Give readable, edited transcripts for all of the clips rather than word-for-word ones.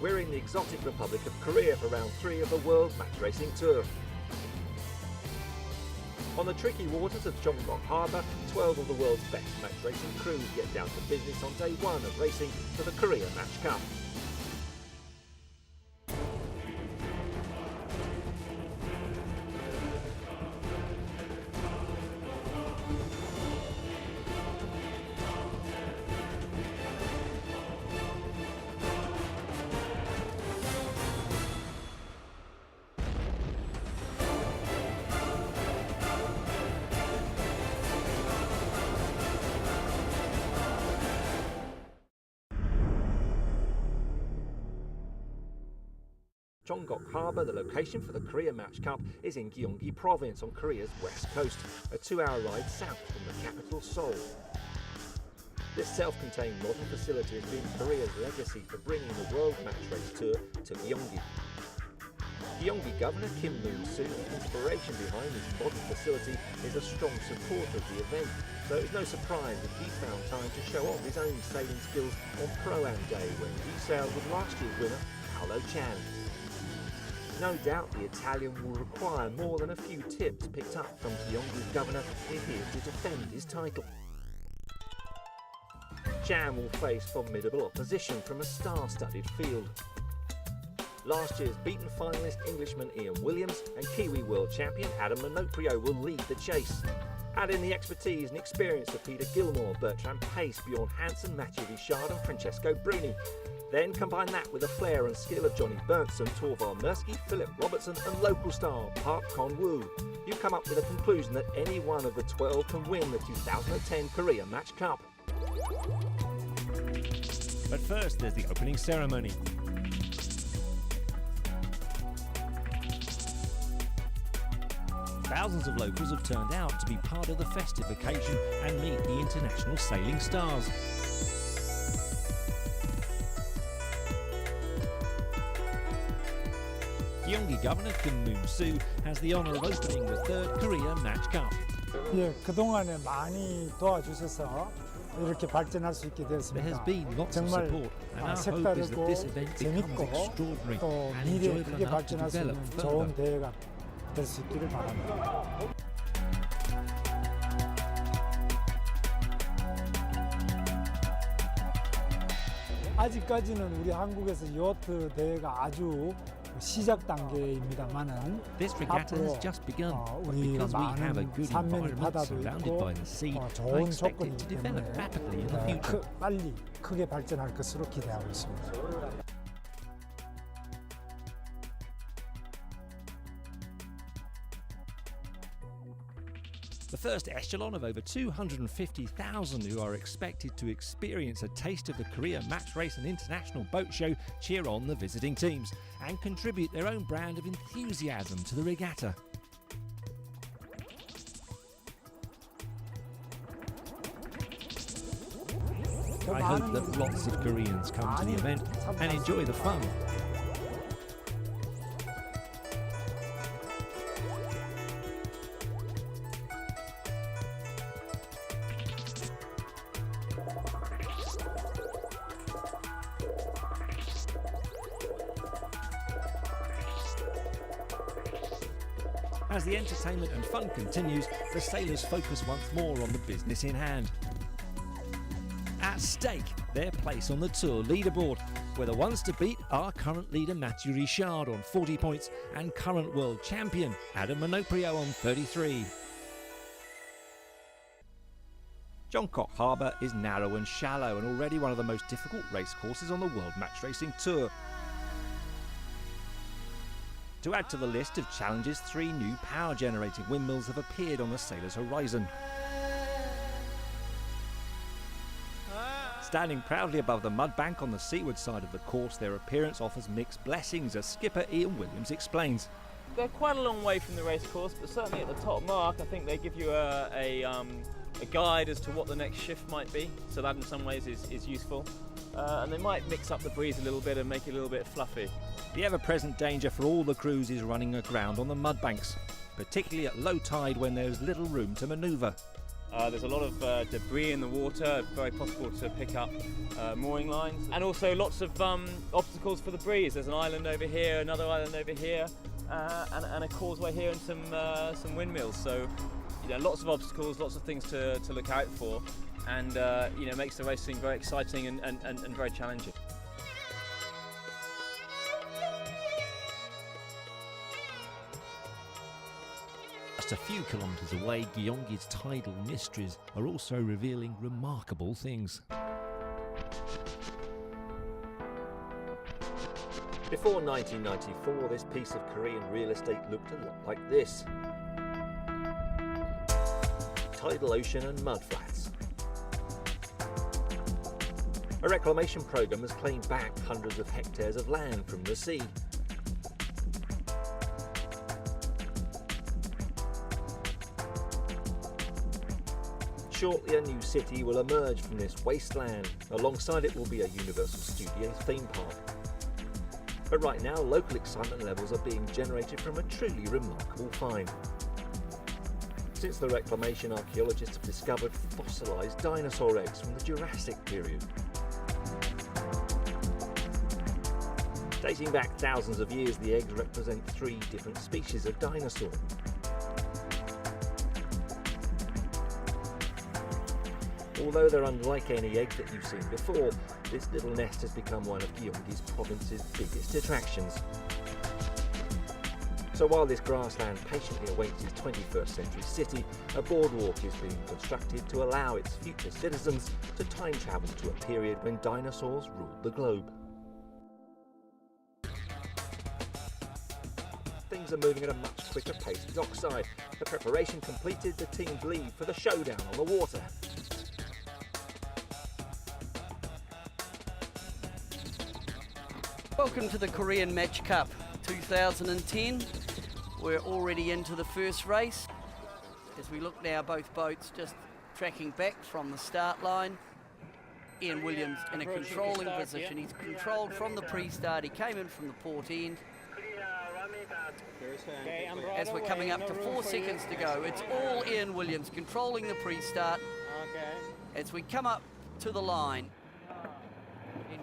We're in the exotic Republic of Korea for round 3 of the World Match Racing Tour. On the tricky waters of Jeongguk Harbour, 12 of the world's best match racing crews get down to business on day 1 of racing for the Korea Match Cup. Jeongguk Harbour, the location for the Korea Match Cup, is in Gyeonggi Province on Korea's west coast, a 2-hour ride south from the capital Seoul. This self-contained modern facility has been Korea's legacy for bringing the World Match Race Tour to Gyeonggi. Gyeonggi Governor Kim Moon-soo, the inspiration behind this modern facility, is a strong supporter of the event, so it's no surprise that he found time to show off his own sailing skills on Pro-Am Day when he sailed with last year's winner, Paolo Chan. No doubt the Italian will require more than a few tips picked up from Gyeonggi's governor if he is to defend his title. Chan will face formidable opposition from a star-studded field. Last year's beaten finalist Englishman Ian Williams and Kiwi world champion Adam Minoprio will lead the chase. Add in the expertise and experience of Peter Gilmore, Bertrand Pace, Bjorn Hansen, Mathieu Richard and Francesco Bruni. Then combine that with the flair and skill of Johnny Berntsen, Torvald Mirsky, Philip Robertson and local star Park Kon-woo. You come up with a conclusion that any one of the 12 can win the 2010 Korea Match Cup. But first, there's the opening ceremony. Thousands of locals have turned out to be part of the festive occasion and meet the international sailing stars. Gyeonggi Governor Kim Moon-soo has the honour of opening the 3rd Korea Match Cup. 예, 그동안에 많이 도와주셔서 이렇게 발전할 수 있게 There has 되었습니다. been lots of 정말 support, and our hope is that 색다르고 this event becomes 재밌고 extraordinary 또 and 미래에 enjoyable 크게 enough to 발전할 수 develop 있는 further. 좋은 대회가 될 수 있기를 바랍니다. 아직까지는 우리 한국에서 요트 대회가 아주 시작 단계입니다만은 This regatta has 앞으로 just begun, but 우리 because we have a 많은 good 산면이 environment 바다도 surrounded 있고 by the sea, I 좋은 expect 조건이기 it to develop 때문에 rapidly in the future. 빨리 크게 발전할 것으로 기대하고 있습니다. The first echelon of over 250,000 who are expected to experience a taste of the Korea Match Race and International Boat Show cheer on the visiting teams and contribute their own brand of enthusiasm to the regatta. I hope that lots of Koreans come to the event and enjoy the fun. As the entertainment and fun continues, the sailors focus once more on the business in hand. At stake, their place on the tour leaderboard, where the ones to beat are current leader Mathieu Richard on 40 points and current world champion Adam Minoprio on 33. Jeongguk Harbour is narrow and shallow and already one of the most difficult racecourses on the World Match Racing Tour. To add to the list of challenges, 3 new power-generating windmills have appeared on the sailors' horizon. Standing proudly above the mud bank on the seaward side of the course, their appearance offers mixed blessings, as skipper Ian Williams explains. They're quite a long way from the racecourse, but certainly at the top mark, I think they give you a guide as to what the next shift might be, so that in some ways is useful. And they might mix up the breeze a little bit and make it a little bit fluffy. The ever-present danger for all the crews is running aground on the mud banks, particularly at low tide when there's little room to manoeuvre. There's a lot of debris in the water, very possible to pick up mooring lines, and also lots of obstacles for the breeze. There's an island over here, another island over here, and a causeway here, and some windmills. So, you know, lots of obstacles, lots of things to look out for, and you know, makes the racing very exciting and very challenging. Just a few kilometres away, Gyeonggi's tidal mysteries are also revealing remarkable things. Before 1994, this piece of Korean real estate looked a lot like this. Tidal ocean and mudflats. A reclamation programme has claimed back hundreds of hectares of land from the sea. Shortly, a new city will emerge from this wasteland. Alongside it will be a Universal Studios theme park. But right now, local excitement levels are being generated from a truly remarkable find. Since the reclamation, archaeologists have discovered fossilised dinosaur eggs from the Jurassic period. Dating back thousands of years, the eggs represent 3 different species of dinosaur. Although they're unlike any eggs that you've seen before, this little nest has become one of Gyeonggi's province's biggest attractions. So while this grassland patiently awaits its 21st century city, a boardwalk is being constructed to allow its future citizens to time travel to a period when dinosaurs ruled the globe. Things are moving at a much quicker pace dockside. The preparation completed, the teams leave for the showdown on the water. Welcome to the Korean Match Cup 2010. We're already into the first race. As we look now, both boats just tracking back from the start line. Ian Williams in a controlling position. He's controlled from the pre-start. He came in from the port end. As we're coming up to 4 seconds to go, it's all Ian Williams controlling the pre-start. As we come up to the line,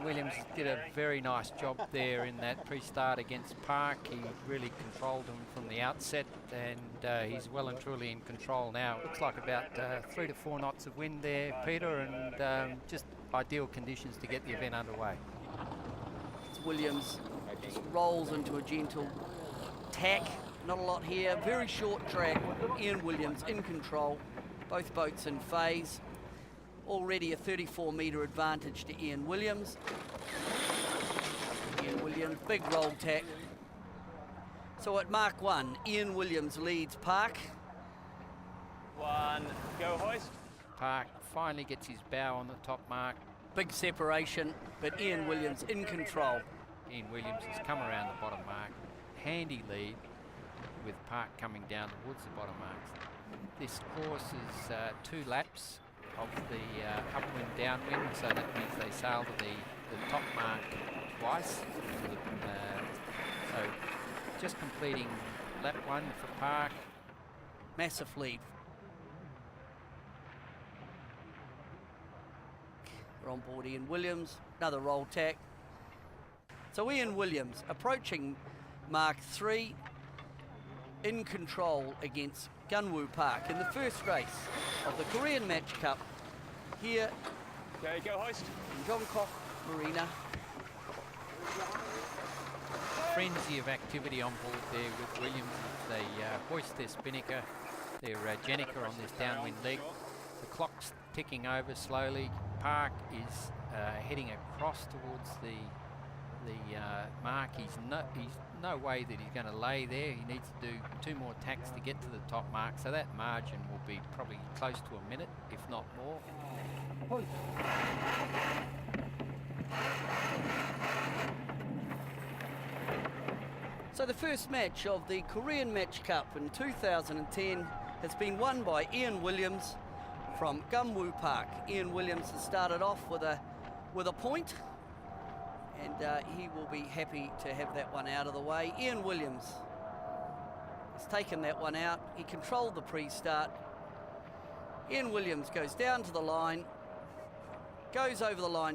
Williams did a very nice job there in that pre-start against Park. He really controlled him from the outset, and he's well and truly in control now. Looks like about 3 to 4 knots of wind there, Peter, and just ideal conditions to get the event underway. Williams just rolls into a gentle tack. Not a lot here. Very short track. Ian Williams in control. Both boats in phase. Already a 34-metre advantage to Ian Williams. Ian Williams, big roll tack. So at Mark 1, Ian Williams leads Park. 1, go hoist. Park finally gets his bow on the top mark. Big separation, but Ian Williams in control. Ian Williams has come around the bottom mark. Handy lead with Park coming down towards the bottom marks. This course is 2 laps of the upwind downwind, so that means they sail to the top mark twice. So just completing lap 1 for Park. Massive lead. We're on board Ian Williams, another roll tack. So Ian Williams approaching Mark 3 in control against Gunwoo Park in the first race of the Korean Match Cup here Okay, go hoist. in Jongkok Marina. Frenzy of activity on board there with Williams. They hoist their spinnaker, their Jenica on this downwind leg. The clock's ticking over slowly. Park is heading across towards the mark. He's no way that he's going to lay there. He needs to do 2 more tacks to get to the top mark, so that margin will be probably close to a minute, if not more. So the first match of the Korean Match Cup in 2010 has been won by Ian Williams from Gunwoo Park. Ian Williams has started off with a point, and he will be happy to have that one out of the way. Ian Williams has taken that one out. He controlled the pre-start. Ian Williams goes down to the line, goes over the line